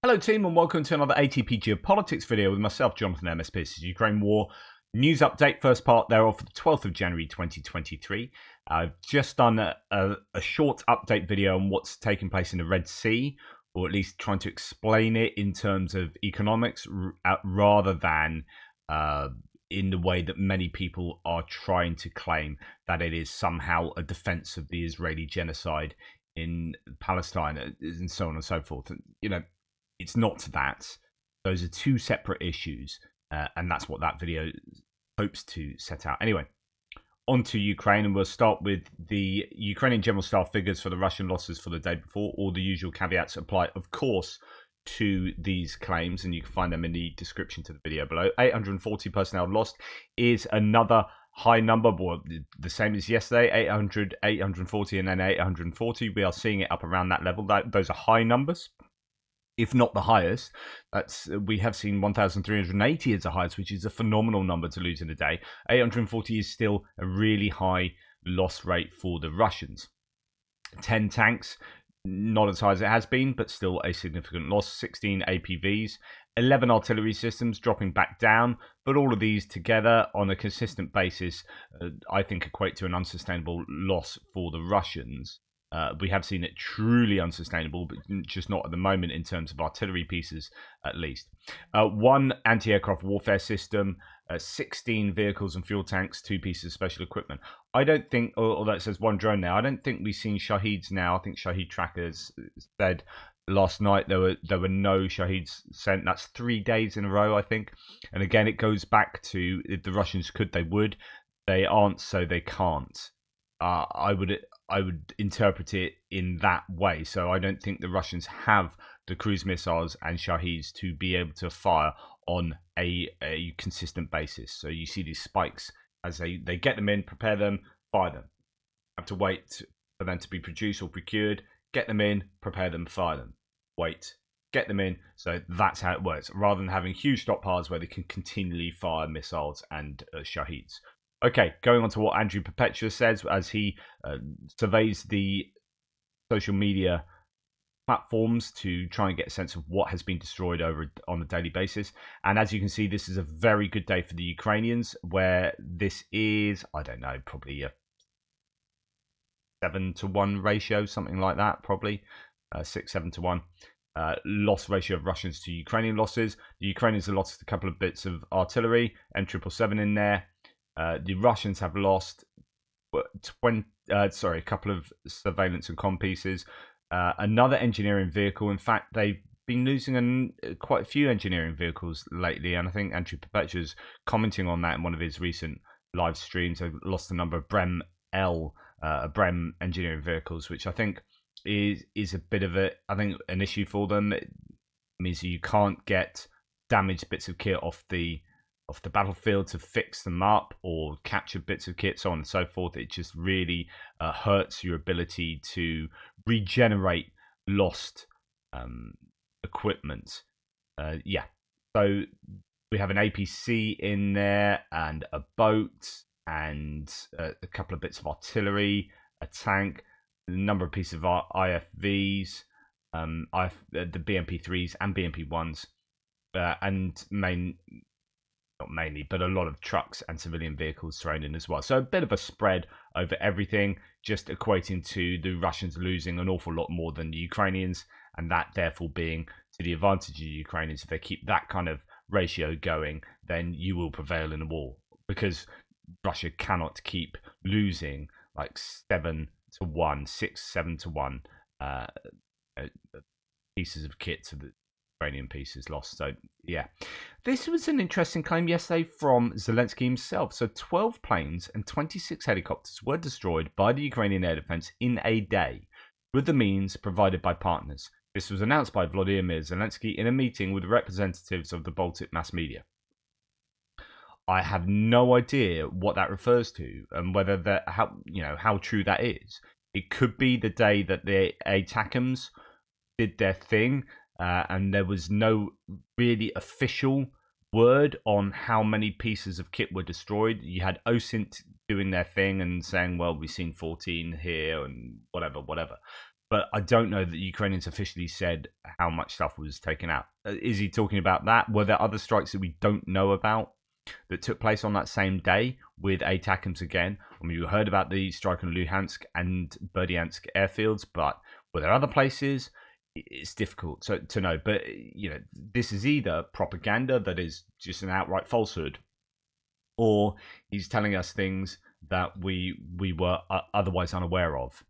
Hello team and welcome to another ATP Geopolitics video with myself, Jonathan MS. This is Ukraine War News Update, first part thereof for the 12th of January 2023. I've just done a short update video on what's taking place in the Red Sea, or at least trying to explain it in terms of economics rather than in the way that many people are trying to claim that it is somehow a defense of the Israeli genocide in Palestine and so on and so forth. You know, it's not that. Those are two separate issues, and that's what that video hopes to set out. Anyway, on to Ukraine, and we'll start with the Ukrainian General Staff figures for the Russian losses for the day before. All the usual caveats apply, of course, to these claims, and you can find them in the description to the video below. 840 personnel lost is another high number, well, the same as yesterday. 800, 840, and then 840. We are seeing it up around that level. Those are high numbers, if not the highest. We have seen 1,380 as the highest, which is a phenomenal number to lose in a day. 840 is still a really high loss rate for the Russians. 10 tanks, not as high as it has been, but still a significant loss. 16 APVs, 11 artillery systems dropping back down, but all of these together on a consistent basis, I think equate to an unsustainable loss for the Russians. We have seen it truly unsustainable, but just not at the moment in terms of artillery pieces, at least. One anti-aircraft warfare system, 16 vehicles and fuel tanks, 2 pieces of special equipment. I don't think, although it says one drone now, I don't think we've seen Shaheeds now. I think Shaheed trackers said last night there were no Shaheeds sent. That's 3 days in a row, I think. And again, it goes back to if the Russians could, they would. They aren't, so they can't. I would interpret it in that way. So I don't think the Russians have the cruise missiles and Shaheeds to be able to fire on a consistent basis. So you see these spikes as they get them in, prepare them, fire them. Have to wait for them to be produced or procured, get them in, prepare them, fire them. Wait, get them in. So that's how it works, rather than having huge stockpiles where they can continually fire missiles and Shaheeds. Okay, going on to what Andrew Perpetua says as he surveys the social media platforms to try and get a sense of what has been destroyed on a daily basis. And as you can see, this is a very good day for the Ukrainians, where this is, I don't know, probably a 7-to-1 ratio, something like that, probably 6-7-to-1. Loss ratio of Russians to Ukrainian losses. The Ukrainians have lost a couple of bits of artillery, M777 in there. The Russians have lost a couple of surveillance and comm pieces. Another engineering vehicle. In fact, they've been losing quite a few engineering vehicles lately, and I think Andrew Perpetua is commenting on that in one of his recent live streams. They've lost a number of Brem engineering vehicles, which I think is a bit of an issue for them. It means you can't get damaged bits of kit off the battlefield to fix them up or capture bits of kit, so on and so forth. It just really hurts your ability to regenerate lost equipment. So we have an APC in there and a boat and a couple of bits of artillery, a tank, a number of pieces of IFVs, the BMP3s and BMP1s, and not mainly, but a lot of trucks and civilian vehicles thrown in as well. So a bit of a spread over everything, just equating to the Russians losing an awful lot more than the Ukrainians, and that therefore being to the advantage of the Ukrainians. If they keep that kind of ratio going, then you will prevail in the war, because Russia cannot keep losing like 7-to-1, 6-7-to-1 pieces of kit to the Ukrainian pieces lost. So yeah, this was an interesting claim yesterday from Zelensky himself. So 12 planes and 26 helicopters were destroyed by the Ukrainian air defense in a day with the means provided by partners. This was announced by Volodymyr Zelensky in a meeting with representatives of the Baltic mass media. I have no idea what that refers to and whether how true that is. It could be the day that the ATACMS did their thing, and there was no really official word on how many pieces of kit were destroyed. You had OSINT doing their thing and saying, well, we've seen 14 here and whatever. but I don't know that the Ukrainians officially said how much stuff was taken out. Is he talking about that? Were there other strikes that we don't know about that took place on that same day with ATACMS again? I mean, you heard about the strike on Luhansk and Berdyansk airfields, but were there other places? It's difficult to know. But, this is either propaganda that is just an outright falsehood, or he's telling us things that we were otherwise unaware of.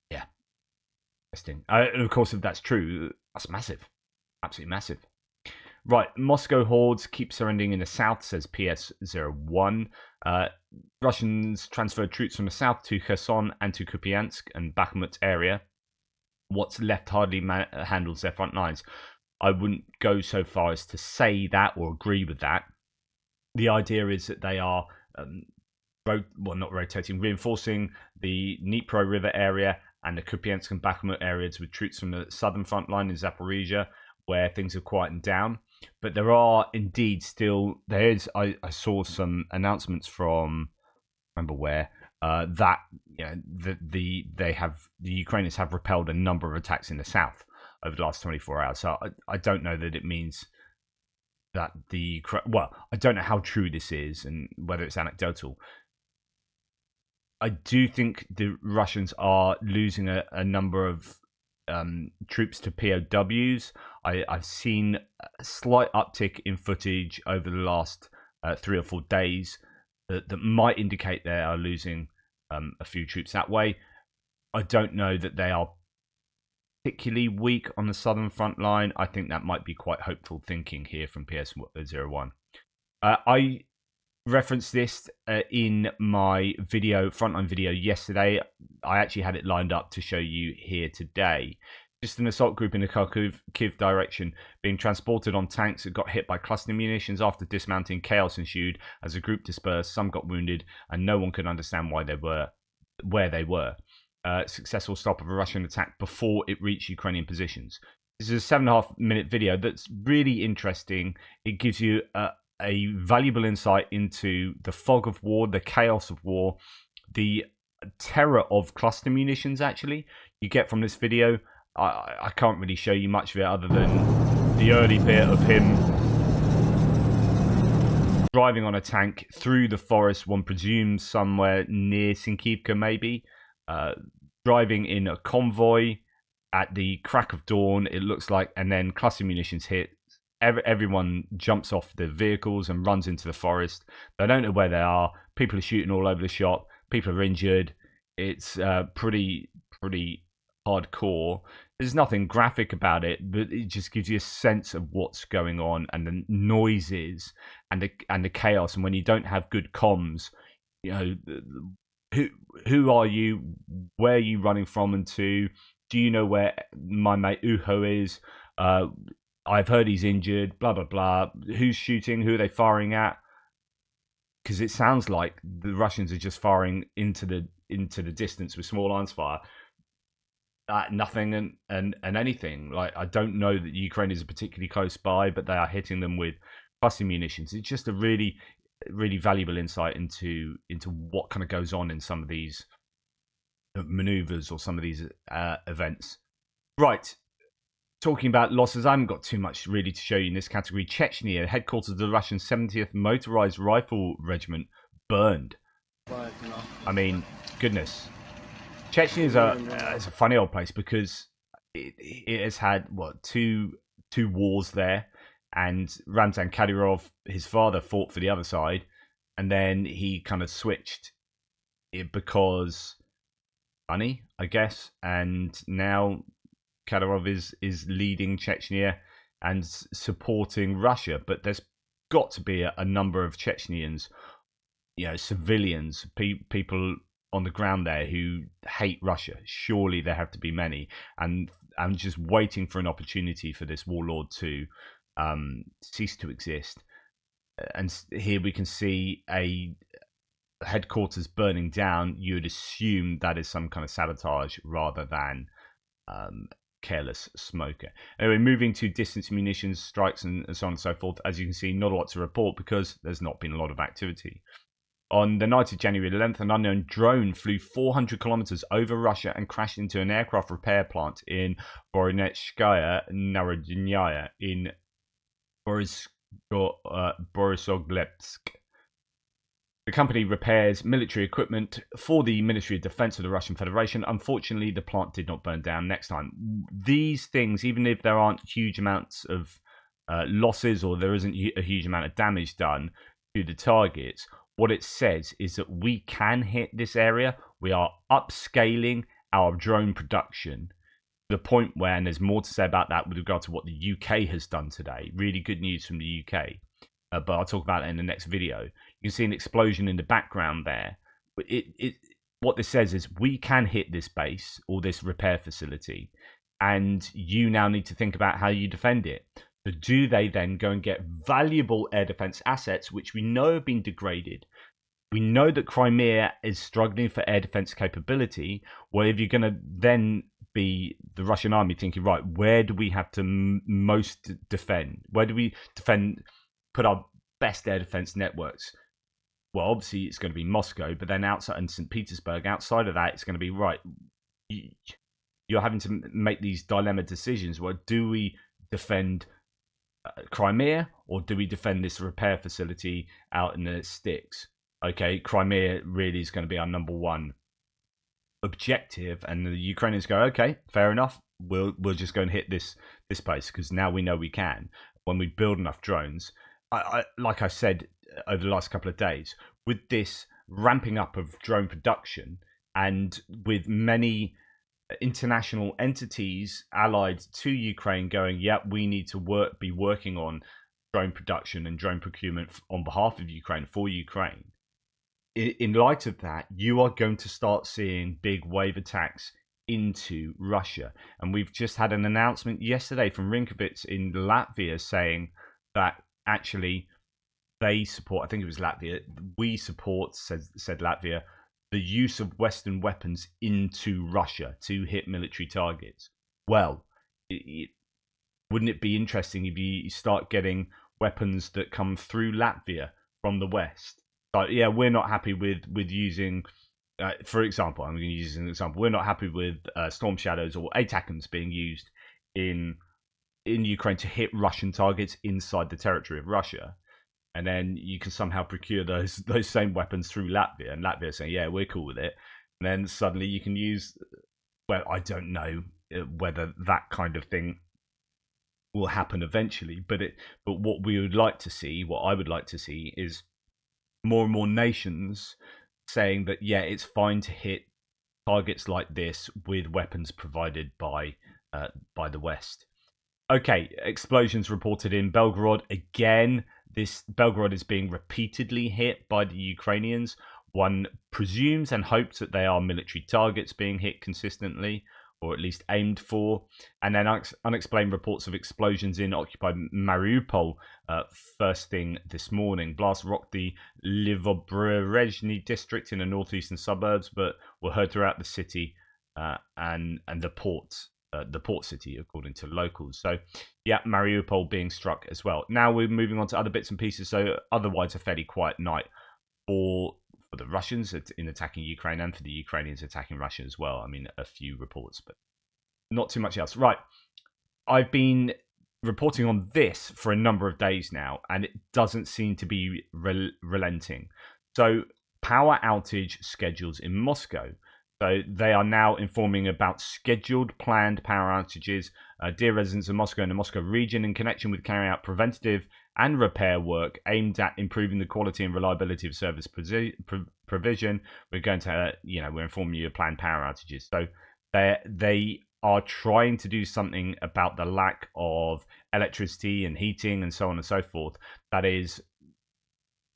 Yeah, interesting. And of course, if that's true, that's massive. Absolutely massive. Right, Moscow hordes keep surrendering in the south, says PS01. Russians transferred troops from the south to Kherson and to Kupiansk and Bakhmut area. What's left hardly handles their front lines. I wouldn't go so far as to say that or agree with that. The idea is that they are, reinforcing the Dnipro River area and the Kupiansk and Bakhmut areas with troops from the southern front line in Zaporizhia, where things have quietened down. But there are indeed still, I saw some announcements from, remember where, that the Ukrainians have repelled a number of attacks in the south over the last 24 hours. So I don't know that it means that I don't know how true this is and whether it's anecdotal. I do think the Russians are losing a number of troops to POWs. I've seen a slight uptick in footage over the last 3 or 4 days that might indicate they are losing a few troops that way. I don't know that they are particularly weak on the southern front line. I think that might be quite hopeful thinking here from PS01. I referenced this in my frontline video yesterday. I actually had it lined up to show you here today. Just an assault group in the Kharkiv direction being transported on tanks that got hit by cluster munitions. After dismounting, chaos ensued as the group dispersed. Some got wounded and no one could understand where they were. Successful stop of a Russian attack before it reached Ukrainian positions. This is a 7.5 minute video that's really interesting. It gives you a valuable insight into the fog of war, the chaos of war, the terror of cluster munitions, actually, you get from this video. I can't really show you much of it other than the early bit of him driving on a tank through the forest, one presumes somewhere near Sinkivka maybe, driving in a convoy at the crack of dawn, it looks like, and then cluster munitions hit. Everyone jumps off the vehicles and runs into the forest. They don't know where they are. People are shooting all over the shop. People are injured. It's pretty hardcore. There's nothing graphic about it, but it just gives you a sense of what's going on and the noises and the chaos. And when you don't have good comms, who are you? Where are you running from and to? Do you know where my mate Uho is? I've heard he's injured, blah, blah, blah. Who's shooting? Who are they firing at? Because it sounds like the Russians are just firing into the distance with small arms fire. Nothing and anything. Like, I don't know that Ukraine is particularly close by, but they are hitting them with cluster munitions. It's just a really, really valuable insight into what kind of goes on in some of these maneuvers or some of these events. Right. Talking about losses, I haven't got too much really to show you in this category. Chechnya, headquarters of the Russian 70th Motorized Rifle Regiment, burned. I mean, goodness. Chechnya is a funny old place because it has had, two wars there. And Ramzan Kadyrov, his father, fought for the other side. And then he kind of switched it because money, I guess. And now Kadyrov is leading Chechnya and supporting Russia, but there's got to be a number of Chechnyans, civilians, people on the ground there who hate Russia. Surely there have to be many, and I'm just waiting for an opportunity for this warlord to cease to exist. And here we can see a headquarters burning down. You'd assume that is some kind of sabotage rather than careless smoker. Anyway, moving to distance munitions strikes and so on and so forth. As you can see, not a lot to report because there's not been a lot of activity. On the night of January 11th, an unknown drone flew 400 kilometers over Russia and crashed into an aircraft repair plant in Voronezhskaya Narodnaya in Borisoglepsk. The company repairs military equipment for the Ministry of Defense of the Russian Federation. Unfortunately, the plant did not burn down next time. These things, even if there aren't huge amounts of losses or there isn't a huge amount of damage done to the targets, what it says is that we can hit this area. We are upscaling our drone production to the point where, and there's more to say about that with regard to what the UK has done today. Really good news from the UK. But I'll talk about it in the next video. You can see an explosion in the background there. What this says is we can hit this base or this repair facility, and you now need to think about how you defend it. So do they then go and get valuable air defense assets, which we know have been degraded? We know that Crimea is struggling for air defense capability. Well, if you're going to then be the Russian army thinking, right, where do we have to most defend? Where do we defend? Put our best air defense networks? Well, obviously it's going to be Moscow, but then outside and St. Petersburg, outside of that, it's going to be right. You're having to make these dilemma decisions. Well, do we defend Crimea or do we defend this repair facility out in the sticks? Okay, Crimea really is going to be our number one objective, and the Ukrainians go, okay, fair enough. We'll just go and hit this place because now we know we can. When we build enough drones. Like I said over the last couple of days, with this ramping up of drone production and with many international entities allied to Ukraine going, yeah, we need to be working on drone production and drone procurement on behalf of Ukraine, for Ukraine. In light of that, you are going to start seeing big wave attacks into Russia. And we've just had an announcement yesterday from Rinkovitz in Latvia saying that actually they support, I think it was Latvia, we support, said Latvia, the use of Western weapons into Russia to hit military targets. Well, wouldn't it be interesting if you start getting weapons that come through Latvia from the West? Like, yeah, we're not happy with using, for example, I'm going to use an example, we're not happy with Storm Shadows or ATACMS being used in Ukraine to hit Russian targets inside the territory of Russia, and then you can somehow procure those same weapons through Latvia, and Latvia saying, yeah, we're cool with it, and then suddenly you can use, well, I don't know whether that kind of thing will happen eventually, but what we would like to see, what I would like to see, is more and more nations saying that, yeah, it's fine to hit targets like this with weapons provided by the West. Okay, explosions reported in Belgorod. Again, this Belgorod is being repeatedly hit by the Ukrainians. One presumes and hopes that they are military targets being hit consistently, or at least aimed for. And then unexplained reports of explosions in occupied Mariupol first thing this morning. Blasts rocked the Livobrezhny district in the northeastern suburbs, but were heard throughout the city and the port city, according to locals. So, yeah, Mariupol being struck as well. Now we're moving on to other bits and pieces. So, otherwise, a fairly quiet night for the Russians in attacking Ukraine and for the Ukrainians attacking Russia as well. I mean, a few reports, but not too much else. Right. I've been reporting on this for a number of days now, and it doesn't seem to be relenting. So, power outage schedules in Moscow. So they are now informing about scheduled planned power outages. Dear residents of Moscow and the Moscow region, in connection with carrying out preventative and repair work aimed at improving the quality and reliability of service provision, we're going to, we're informing you of planned power outages. So they are trying to do something about the lack of electricity and heating and so on and so forth that is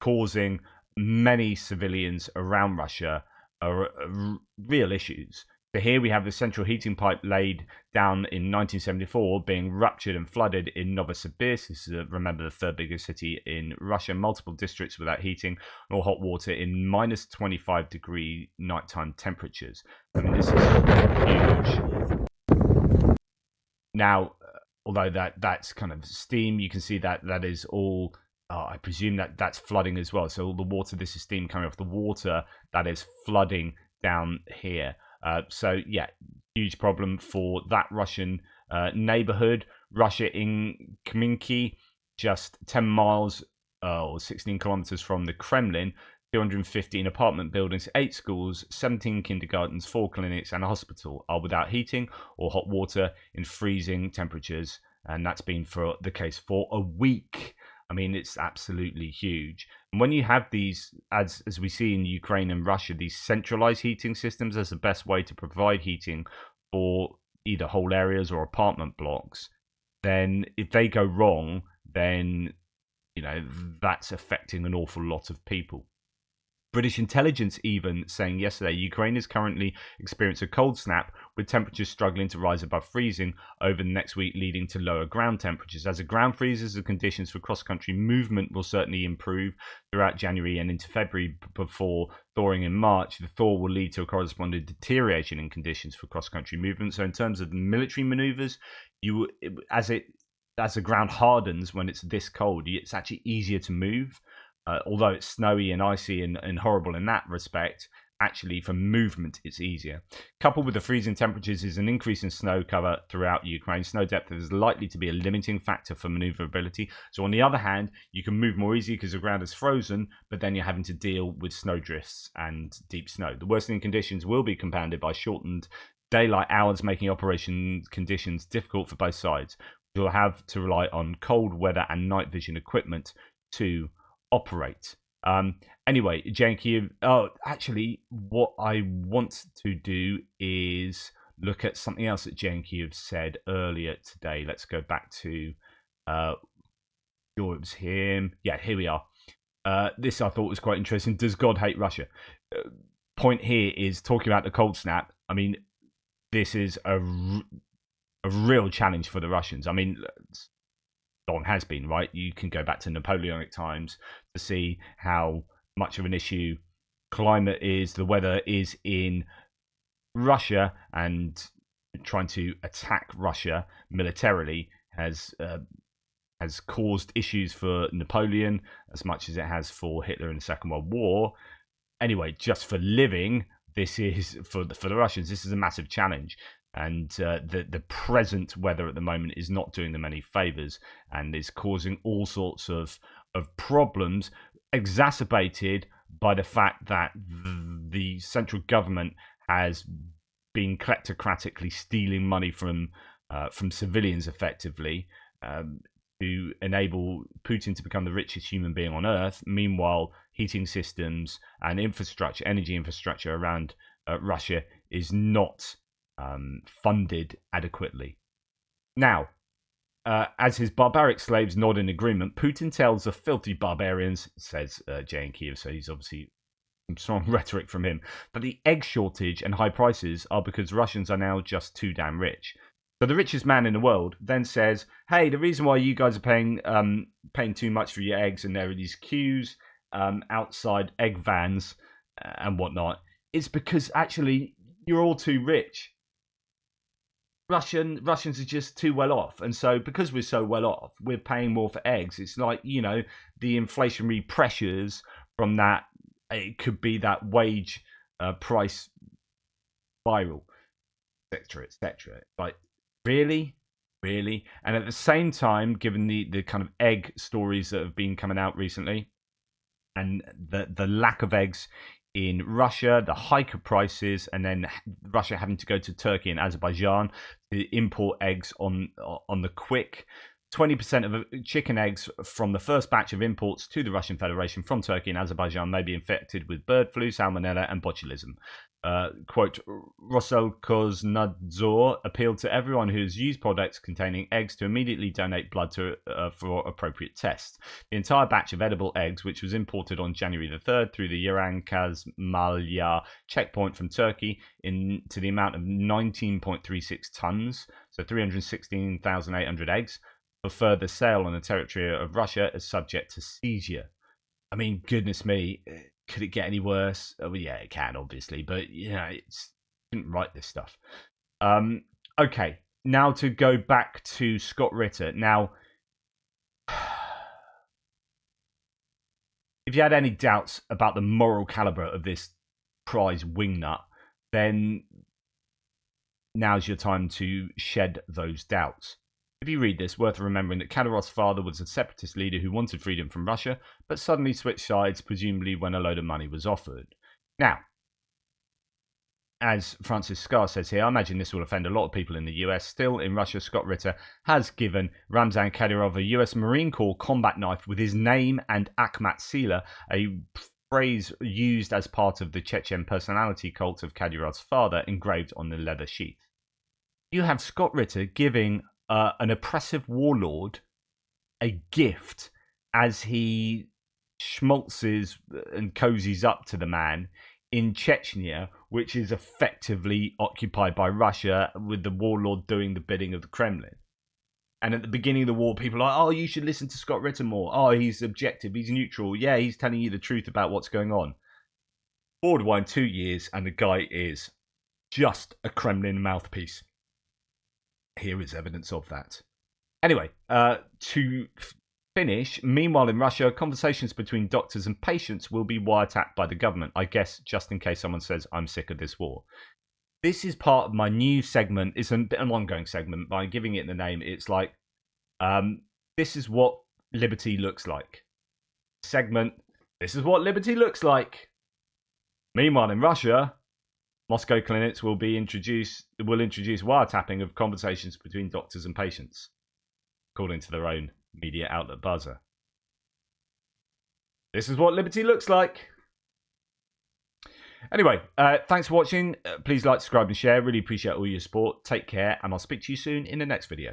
causing many civilians around Russia are real issues. So here we have the central heating pipe laid down in 1974 being ruptured and flooded in Novosibirsk. This is, remember, the third biggest city in Russia. Multiple districts without heating or hot water in minus 25 degree nighttime temperatures. I mean, this is huge. Now, although that's kind of steam, you can see that is all I presume that that's flooding as well. So all the water, this is steam coming off the water that is flooding down here. So yeah, huge problem for that Russian neighborhood. Russia in Kminki, just 10 miles or 16 kilometers from the Kremlin. 215 apartment buildings, 8 schools, 17 kindergartens, 4 clinics, and a hospital are without heating or hot water in freezing temperatures. And that's been for the case for a week. I mean, it's absolutely huge. And when you have these, as we see in Ukraine and Russia, these centralized heating systems as the best way to provide heating for either whole areas or apartment blocks, then if they go wrong, then that's affecting an awful lot of people. British intelligence even saying yesterday Ukraine is currently experiencing a cold snap with temperatures struggling to rise above freezing over the next week, leading to lower ground temperatures. As the ground freezes, the conditions for cross-country movement will certainly improve throughout January and into February before thawing in March. The thaw will lead to a corresponding deterioration in conditions for cross-country movement. So in terms of the military maneuvers, as the ground hardens when it's this cold, it's actually easier to move. Although it's snowy and icy and horrible in that respect, actually for movement it's easier. Coupled with the freezing temperatures is an increase in snow cover throughout Ukraine. Snow depth is likely to be a limiting factor for maneuverability. So on the other hand, you can move more easily because the ground is frozen, but then you're having to deal with snow drifts and deep snow. The worsening conditions will be compounded by shortened daylight hours, making operation conditions difficult for both sides. You'll have to rely on cold weather and night vision equipment to operate. Anyway, Janky. Oh, actually, what I want to do is look at something else that Janky have said earlier today. Let's go back to it was him. Yeah, here we are. This I thought was quite interesting. Does God hate Russia? Point here is talking about the cold snap. I mean, this is a real challenge for the Russians. I mean, long has been, right? You can go back to Napoleonic times to see how much of an issue climate is, the weather is in Russia, and trying to attack Russia militarily has caused issues for Napoleon as much as it has for Hitler in the Second World War. Anyway, just for living, this is for the Russians. This is a massive challenge. And the present weather at the moment is not doing them any favors and is causing all sorts of problems, exacerbated by the fact that the central government has been kleptocratically stealing money from civilians effectively to enable Putin to become the richest human being on earth. Meanwhile, heating systems and infrastructure, energy infrastructure around Russia is not funded adequately. Now, as his barbaric slaves nod in agreement, Putin tells the filthy barbarians, says Jay and Kiev, so he's obviously some strong rhetoric from him, that the egg shortage and high prices are because Russians are now just too damn rich. So the richest man in the world then says, hey, the reason why you guys are paying too much for your eggs and there are these queues outside egg vans and whatnot, is because actually you're all too rich. Russians are just too well off, and so because we're so well off, we're paying more for eggs. It's like, the inflationary pressures from that. It could be that wage price spiral, etc. Like, really, and at the same time, given the kind of egg stories that have been coming out recently, and the lack of eggs in Russia, the hike of prices, and then Russia having to go to Turkey and Azerbaijan to import eggs on the quick. 20% of chicken eggs from the first batch of imports to the Russian Federation from Turkey and Azerbaijan may be infected with bird flu, salmonella, and botulism. Quote, Roselkosnadzor appealed to everyone who has used products containing eggs to immediately donate blood for appropriate tests. The entire batch of edible eggs, which was imported on January the 3rd through the Iran Kazmalya checkpoint from Turkey to the amount of 19.36 tons, so 316,800 eggs, for further sale on the territory of Russia is subject to seizure. I mean, goodness me, could it get any worse? Oh, well, yeah, it can, obviously, but it's didn't write this stuff. Okay, now to go back to Scott Ritter. Now, If you had any doubts about the moral caliber of this prize wingnut, then now's your time to shed those doubts. If you read this, worth remembering that Kadyrov's father was a separatist leader who wanted freedom from Russia, but suddenly switched sides, presumably when a load of money was offered. Now, as Francis Scar says here, I imagine this will offend a lot of people in the US. Still, in Russia, Scott Ritter has given Ramzan Kadyrov a US Marine Corps combat knife with his name and Akhmat Sila, a phrase used as part of the Chechen personality cult of Kadyrov's father, engraved on the leather sheath. You have Scott Ritter giving an oppressive warlord a gift as he schmaltzes and cozies up to the man in Chechnya, which is effectively occupied by Russia, with the warlord doing the bidding of the Kremlin. And at the beginning of the war, people are like, oh, you should listen to Scott Ritter more. Oh, he's objective, he's neutral. Yeah, he's telling you the truth about what's going on. Forward wind 2 years, and the guy is just a Kremlin mouthpiece. Here is evidence of that. Anyway, to finish, meanwhile in Russia, conversations between doctors and patients will be wiretapped by the government, I guess, just in case someone says, I'm sick of this war. This is part of my new segment. It's an ongoing segment. By giving it the name, it's like, this is what liberty looks like. Segment, this is what liberty looks like. Meanwhile in Russia, Moscow clinics will introduce wiretapping of conversations between doctors and patients, according to their own media outlet buzzer. This is what liberty looks like. Anyway, thanks for watching. Please like, subscribe, and share. Really appreciate all your support. Take care, and I'll speak to you soon in the next video.